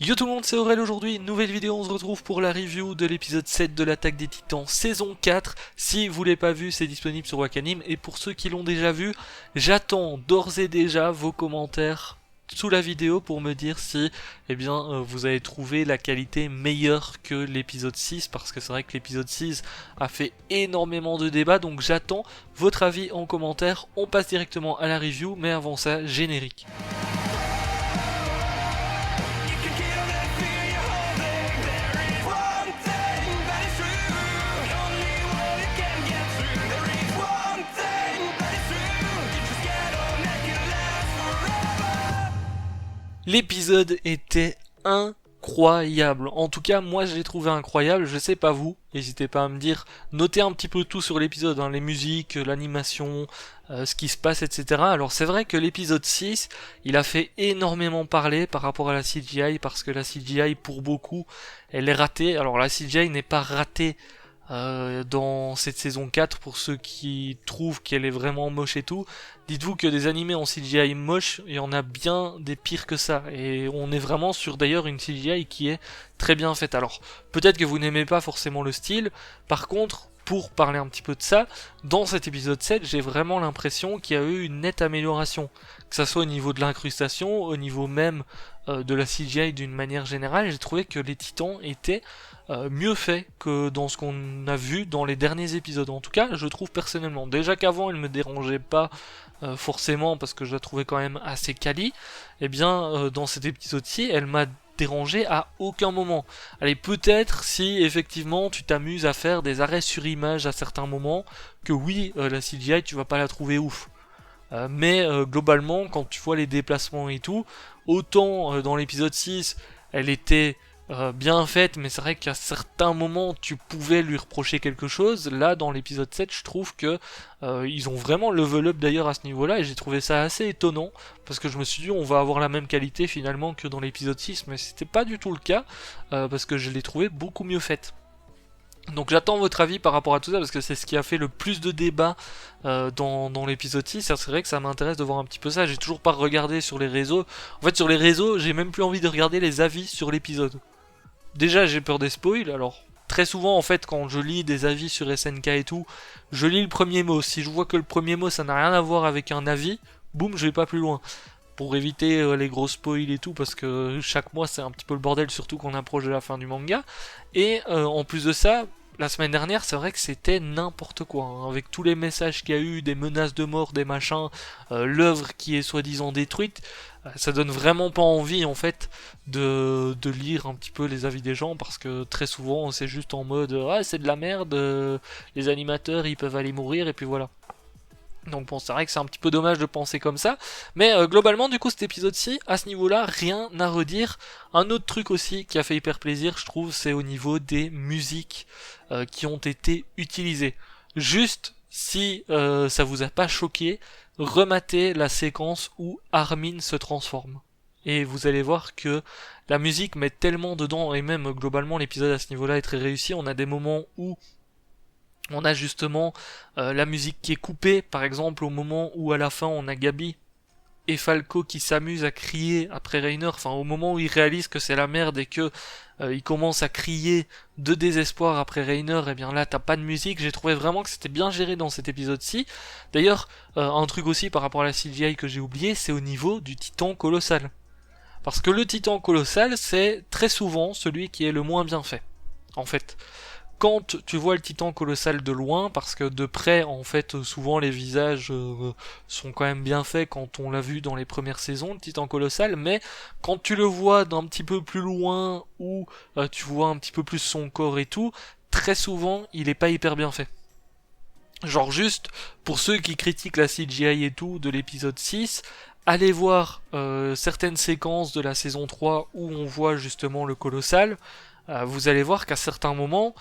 Yo tout le monde, c'est Aurel aujourd'hui, nouvelle vidéo, on se retrouve pour la review de l'épisode 7 de l'Attaque des Titans saison 4. Si vous l'avez pas vu, c'est disponible sur Wakanim, et pour ceux qui l'ont déjà vu, j'attends d'ores et déjà vos commentaires sous la vidéo pour me dire si vous avez trouvé la qualité meilleure que l'épisode 6, parce que c'est vrai que l'épisode 6 a fait énormément de débats, donc j'attends votre avis en commentaire. On passe directement à la review, mais avant ça, générique. L'épisode était incroyable. En tout cas, moi je l'ai trouvé incroyable. Je sais pas vous. N'hésitez pas à me dire. Notez un petit peu tout sur l'épisode, hein, les musiques, l'animation, ce qui se passe, etc. Alors c'est vrai que l'épisode 6, il a fait énormément parler par rapport à la CGI, parce que la CGI pour beaucoup, elle est ratée. Alors la CGI n'est pas ratée dans cette saison 4, pour ceux qui trouvent qu'elle est vraiment moche et tout. Dites-vous que des animés en CGI moche, il y en a bien des pires que ça, et on est vraiment sur d'ailleurs une CGI qui est très bien faite. Alors peut-être que vous n'aimez pas forcément le style, par contre, pour parler un petit peu de ça, dans cet épisode 7, j'ai vraiment l'impression qu'il y a eu une nette amélioration, que ça soit au niveau de l'incrustation, au niveau même de la CGI d'une manière générale. J'ai trouvé que les titans étaient mieux faits que dans ce qu'on a vu dans les derniers épisodes. En tout cas, je trouve personnellement. Déjà qu'avant, elle me dérangeait pas forcément, parce que je la trouvais quand même assez quali. Et bien, dans cet épisode-ci, elle m'a dérangé à aucun moment. Allez, peut-être si effectivement tu t'amuses à faire des arrêts sur image à certains moments, que oui, la CGI tu vas pas la trouver ouf. Mais globalement, quand tu vois les déplacements et tout, autant dans l'épisode 6, elle était bien faite, mais c'est vrai qu'à certains moments tu pouvais lui reprocher quelque chose. Là dans l'épisode 7, je trouve que ils ont vraiment level up d'ailleurs à ce niveau là, et j'ai trouvé ça assez étonnant, parce que je me suis dit on va avoir la même qualité finalement que dans l'épisode 6, mais c'était pas du tout le cas, parce que je l'ai trouvé beaucoup mieux faite. Donc j'attends votre avis par rapport à tout ça, parce que c'est ce qui a fait le plus de débats dans l'épisode 6. C'est vrai que ça m'intéresse de voir un petit peu ça. J'ai toujours pas regardé sur les réseaux. En fait, sur les réseaux, j'ai même plus envie de regarder les avis sur l'épisode. Déjà, j'ai peur des spoils. Alors très souvent, en fait, quand je lis des avis sur SNK et tout, je lis le premier mot. Si je vois que le premier mot ça n'a rien à voir avec un avis, boum, je vais pas plus loin, pour éviter les gros spoils et tout, parce que chaque mois c'est un petit peu le bordel, surtout qu'on approche de la fin du manga. Et en plus de ça, la semaine dernière, c'est vrai que c'était n'importe quoi, hein, avec tous les messages qu'il y a eu, des menaces de mort, des machins, l'œuvre qui est soi-disant détruite. Ça donne vraiment pas envie en fait de lire un petit peu les avis des gens, parce que très souvent c'est juste en mode ah c'est de la merde, les animateurs ils peuvent aller mourir, et puis voilà. Donc bon, c'est vrai que c'est un petit peu dommage de penser comme ça, mais globalement du coup cet épisode-ci, à ce niveau-là, rien à redire. Un autre truc aussi qui a fait hyper plaisir, je trouve, c'est au niveau des musiques qui ont été utilisées. Juste, si ça vous a pas choqué, rematez la séquence où Armin se transforme. Et vous allez voir que la musique met tellement dedans, et même globalement l'épisode à ce niveau-là est très réussi. On a des moments où on a justement la musique qui est coupée, par exemple au moment où à la fin on a Gabi et Falco qui s'amusent à crier après Reiner, enfin au moment où ils réalisent que c'est la merde et que ils commencent à crier de désespoir après Reiner, et bien là t'as pas de musique. J'ai trouvé vraiment que c'était bien géré dans cet épisode-ci. D'ailleurs, un truc aussi par rapport à la CGI que j'ai oublié, c'est au niveau du titan colossal. Parce que le titan colossal, c'est très souvent celui qui est le moins bien fait, en fait. Quand tu vois le titan colossal de loin, parce que de près, en fait, souvent les visages sont quand même bien faits quand on l'a vu dans les premières saisons, le titan colossal, mais quand tu le vois d'un petit peu plus loin, ou tu vois un petit peu plus son corps et tout, très souvent, il est pas hyper bien fait. Genre juste, pour ceux qui critiquent la CGI et tout de l'épisode 6, allez voir certaines séquences de la saison 3 où on voit justement le colossal, vous allez voir qu'à certains moments,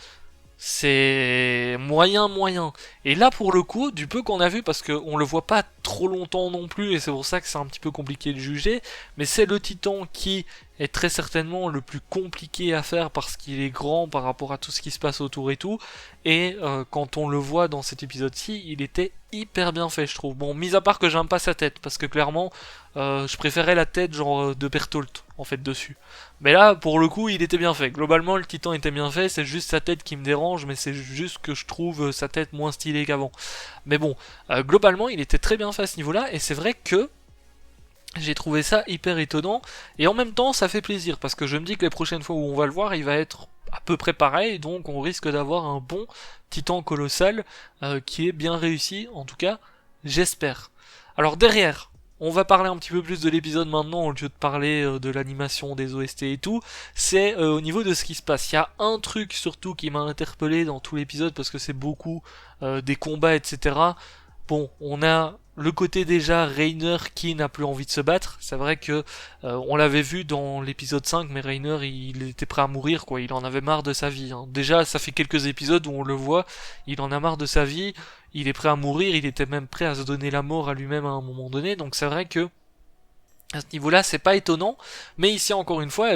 c'est moyen. Et là pour le coup, du peu qu'on a vu, parce qu'on le voit pas trop longtemps non plus, et c'est pour ça que c'est un petit peu compliqué de juger, mais c'est le titan qui est très certainement le plus compliqué à faire, parce qu'il est grand par rapport à tout ce qui se passe autour et tout, et quand on le voit dans cet épisode-ci, il était hyper bien fait, je trouve. Bon, mis à part que j'aime pas sa tête, parce que clairement, je préférais la tête genre de Bertholdt, en fait dessus. Mais là, pour le coup, il était bien fait. Globalement, le Titan était bien fait, c'est juste sa tête qui me dérange, mais c'est juste que je trouve sa tête moins stylée qu'avant. Mais bon, globalement, il était très bien fait à ce niveau-là, et c'est vrai que j'ai trouvé ça hyper étonnant, et en même temps ça fait plaisir, parce que je me dis que les prochaines fois où on va le voir, il va être à peu près pareil, donc on risque d'avoir un bon titan colossal qui est bien réussi, en tout cas, j'espère. Alors derrière, on va parler un petit peu plus de l'épisode maintenant, au lieu de parler de l'animation, des OST et tout, c'est au niveau de ce qui se passe. Il y a un truc surtout qui m'a interpellé dans tout l'épisode, parce que c'est beaucoup des combats, etc. Bon, on a le côté déjà Reiner qui n'a plus envie de se battre. C'est vrai que on l'avait vu dans l'épisode 5, mais Reiner il était prêt à mourir, quoi. Il en avait marre de sa vie, hein. Déjà, ça fait quelques épisodes où on le voit, il en a marre de sa vie, il est prêt à mourir, il était même prêt à se donner la mort à lui-même à un moment donné. Donc c'est vrai que à ce niveau-là, c'est pas étonnant, mais ici encore une fois,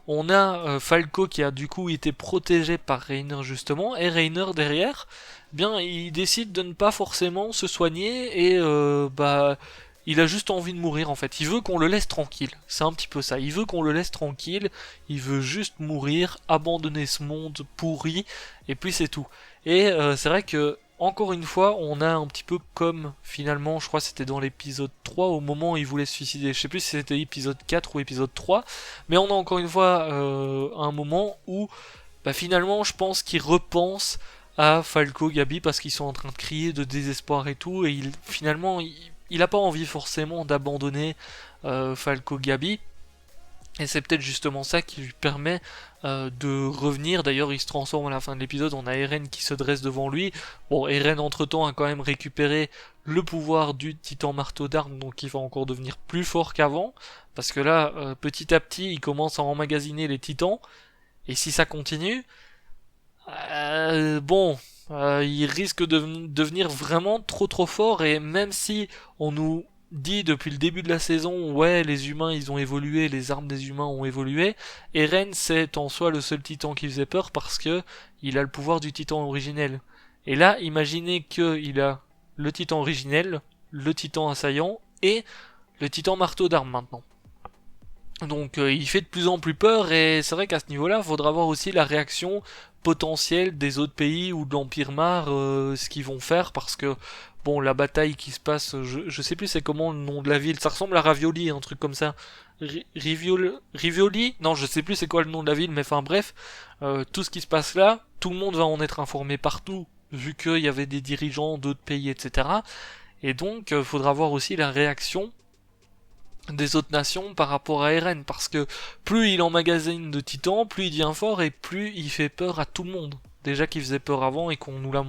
on a Falco qui a du coup été protégé par Reiner justement, et Reiner derrière, il décide de ne pas forcément se soigner et il a juste envie de mourir en fait. Il veut qu'on le laisse tranquille. C'est un petit peu ça. Il veut qu'on le laisse tranquille. Il veut juste mourir, abandonner ce monde pourri, et puis c'est tout. Et c'est vrai que encore une fois, on a un petit peu comme, finalement, je crois que c'était dans l'épisode 3, au moment où il voulait se suicider. Je sais plus si c'était épisode 4 ou épisode 3, mais on a encore une fois un moment où, finalement, je pense qu'il repense à Falco Gabi parce qu'ils sont en train de crier de désespoir et tout, et finalement, il a pas envie forcément d'abandonner Falco Gabi. Et c'est peut-être justement ça qui lui permet de revenir. D'ailleurs, il se transforme à la fin de l'épisode. On a Eren qui se dresse devant lui. Bon, Eren, entre-temps, a quand même récupéré le pouvoir du titan marteau d'armes, donc il va encore devenir plus fort qu'avant. Parce que là, petit à petit, il commence à emmagasiner les titans. Et si ça continue, il risque de devenir vraiment trop fort. Et même si on nous dit depuis le début de la saison, ouais, les humains ils ont évolué, les armes des humains ont évolué, Eren c'est en soi le seul titan qui faisait peur parce que il a le pouvoir du titan originel. Et là, imaginez qu'il a le titan originel, le titan assaillant et le titan marteau d'armes maintenant. Donc il fait de plus en plus peur, et c'est vrai qu'à ce niveau-là, il faudra voir aussi la réaction potentielle des autres pays ou de l'Empire Mar, ce qu'ils vont faire, parce que bon, la bataille qui se passe, je sais plus c'est comment le nom de la ville, ça ressemble à Ravioli, un truc comme ça. Rivioli? Non, je sais plus c'est quoi le nom de la ville, mais enfin bref, tout ce qui se passe là, tout le monde va en être informé partout, vu qu'il y avait des dirigeants d'autres pays, etc. Et donc, faudra voir aussi la réaction des autres nations par rapport à Eren, parce que plus il emmagasine de titans, plus il devient fort et plus il fait peur à tout le monde. Déjà qu'il faisait peur avant et qu'on nous l'a,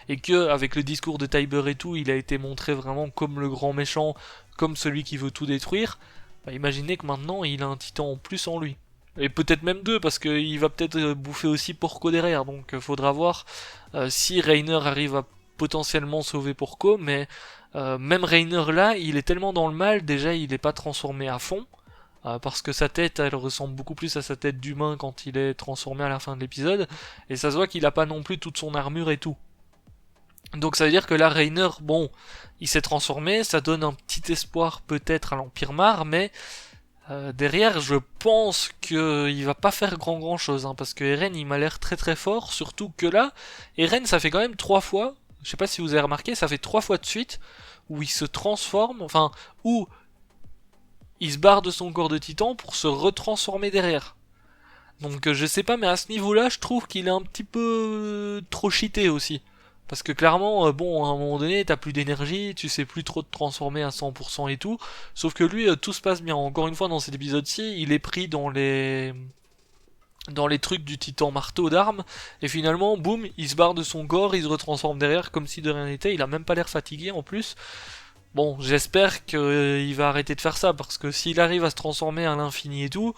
et que avec le discours de Tybur et tout, il a été montré vraiment comme le grand méchant, comme celui qui veut tout détruire. Imaginez que maintenant il a un titan en plus en lui. Et peut-être même deux, parce qu'il va peut-être bouffer aussi Porco derrière, donc faudra voir si Reiner arrive à potentiellement sauver Porco, mais même Reiner là, il est tellement dans le mal, déjà il n'est pas transformé à fond, parce que sa tête, elle ressemble beaucoup plus à sa tête d'humain quand il est transformé à la fin de l'épisode, et ça se voit qu'il a pas non plus toute son armure et tout. Donc ça veut dire que là, Reiner, bon, il s'est transformé, ça donne un petit espoir peut-être à l'Empire Mar, mais derrière, je pense qu'il va pas faire grand chose, hein, parce que Eren, il m'a l'air très fort, surtout que là, Eren, ça fait quand même 3 fois, je sais pas si vous avez remarqué, ça fait 3 fois de suite, où il se transforme, enfin, où il se barre de son corps de titan pour se retransformer derrière. Donc je sais pas, mais à ce niveau-là, je trouve qu'il est un petit peu trop cheaté aussi. Parce que clairement, bon, à un moment donné, t'as plus d'énergie, tu sais plus trop te transformer à 100% et tout. Sauf que lui, tout se passe bien. Encore une fois, dans cet épisode-ci, il est pris dans les trucs du titan marteau d'armes, et finalement, boum, il se barre de son corps, il se retransforme derrière comme si de rien n'était, il a même pas l'air fatigué en plus. Bon, j'espère qu'il va arrêter de faire ça, parce que s'il arrive à se transformer à l'infini et tout,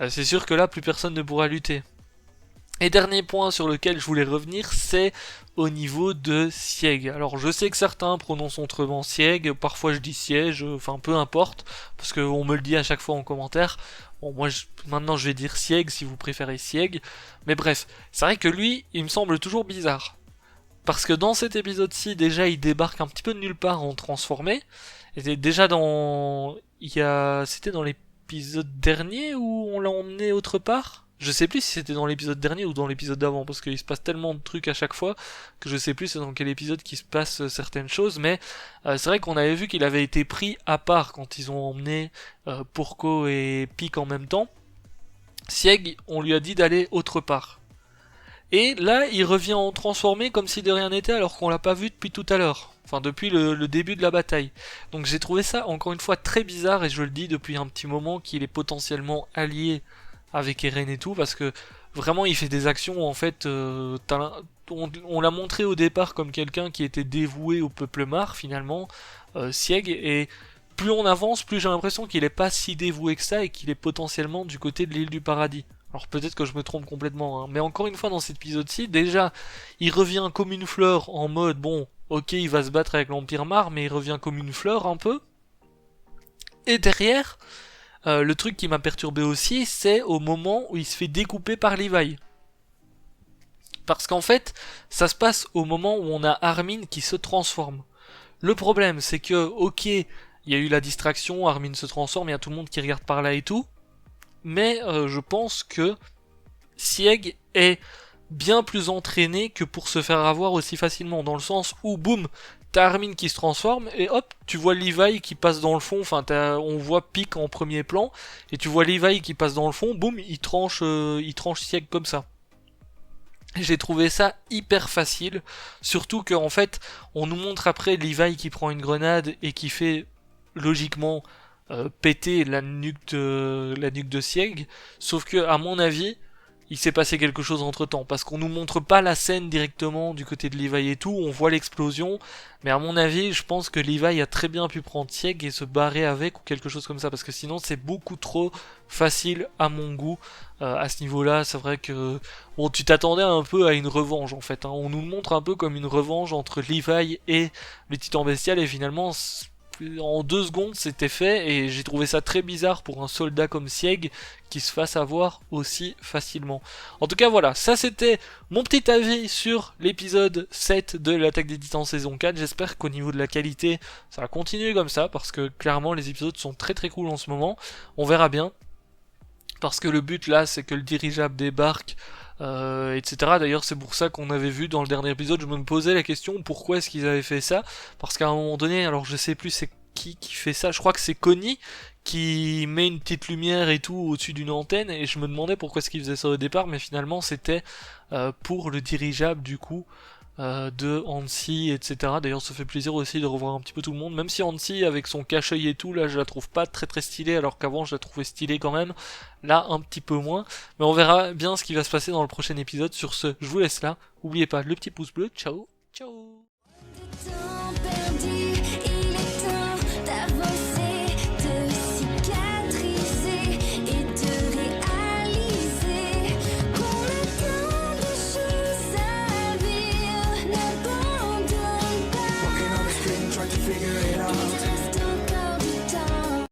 c'est sûr que là, plus personne ne pourra lutter. Et dernier point sur lequel je voulais revenir, c'est au niveau de Sieg. Alors je sais que certains prononcent autrement Sieg, parfois je dis siège, enfin peu importe, parce qu'on me le dit à chaque fois en commentaire. Bon, moi maintenant je vais dire Sieg si vous préférez Sieg. Mais bref, c'est vrai que lui, il me semble toujours bizarre. Parce que dans cet épisode-ci, déjà il débarque un petit peu de nulle part en transformé. Et déjà dans... C'était dans les l'épisode dernier où on l'a emmené autre part. Je sais plus si c'était dans l'épisode dernier ou dans l'épisode d'avant, parce qu'il se passe tellement de trucs à chaque fois que je sais plus c'est dans quel épisode qu'il se passe certaines choses, mais c'est vrai qu'on avait vu qu'il avait été pris à part quand ils ont emmené Porco et Pic en même temps. Sieg, on lui a dit d'aller autre part. Et là, il revient en transformé comme si de rien n'était alors qu'on l'a pas vu depuis tout à l'heure. Enfin, depuis le début de la bataille. Donc j'ai trouvé ça encore une fois très bizarre et je le dis depuis un petit moment qu'il est potentiellement allié avec Eren et tout parce que vraiment il fait des actions en fait... on l'a montré au départ comme quelqu'un qui était dévoué au peuple Mar finalement, Sieg, et plus on avance, plus j'ai l'impression qu'il est pas si dévoué que ça et qu'il est potentiellement du côté de l'île du paradis. Alors peut-être que je me trompe complètement, hein. Mais encore une fois dans cet épisode-ci, déjà, il revient comme une fleur en mode, bon, ok, il va se battre avec l'Empire Mar, mais il revient comme une fleur un peu. Et derrière, le truc qui m'a perturbé aussi, c'est au moment où il se fait découper par Levi. Parce qu'en fait, ça se passe au moment où on a Armin qui se transforme. Le problème, c'est que, ok, il y a eu la distraction, Armin se transforme, il y a tout le monde qui regarde par là et tout, mais je pense que Sieg est bien plus entraîné que pour se faire avoir aussi facilement, dans le sens où, boum, t'as Armin qui se transforme, et hop, tu vois Levi qui passe dans le fond, enfin, on voit Pic en premier plan, et tu vois Levi qui passe dans le fond, boum, il tranche Sieg comme ça. J'ai trouvé ça hyper facile, surtout qu'en fait, on nous montre après Levi qui prend une grenade et qui fait, logiquement, péter la nuque de Sieg, sauf que, à mon avis, il s'est passé quelque chose entre temps, parce qu'on nous montre pas la scène directement du côté de Levi et tout, on voit l'explosion, mais à mon avis, je pense que Levi a très bien pu prendre Sieg et se barrer avec, ou quelque chose comme ça, parce que sinon c'est beaucoup trop facile à mon goût, à ce niveau-là. C'est vrai que, bon, tu t'attendais un peu à une revanche en fait, hein. On nous le montre un peu comme une revanche entre Levi et le Titan Bestial, et finalement, en 2 secondes c'était fait, et j'ai trouvé ça très bizarre pour un soldat comme Sieg qui se fasse avoir aussi facilement. En tout cas voilà, ça c'était mon petit avis sur l'épisode 7 de l'attaque des Titans saison 4. J'espère qu'au niveau de la qualité ça va continuer comme ça, parce que clairement les épisodes sont très très cool en ce moment. On verra bien, parce que le but là c'est que le dirigeable débarque, etc. D'ailleurs c'est pour ça qu'on avait vu dans le dernier épisode, je me posais la question pourquoi est-ce qu'ils avaient fait ça, parce qu'à un moment donné, alors je sais plus c'est qui fait ça, je crois que c'est Connie qui met une petite lumière et tout au-dessus d'une antenne, et je me demandais pourquoi est-ce qu'ils faisaient ça au départ, mais finalement c'était pour le dirigeable du coup, de Hansi, etc. D'ailleurs ça fait plaisir aussi de revoir un petit peu tout le monde, même si Hansi avec son cache-œil et tout, là je la trouve pas très très stylée, alors qu'avant je la trouvais stylée quand même, là un petit peu moins, mais on verra bien ce qui va se passer dans le prochain épisode. Sur ce, je vous laisse là, n'oubliez pas le petit pouce bleu, ciao, ciao. Temps perdu, il est temps d'avancer.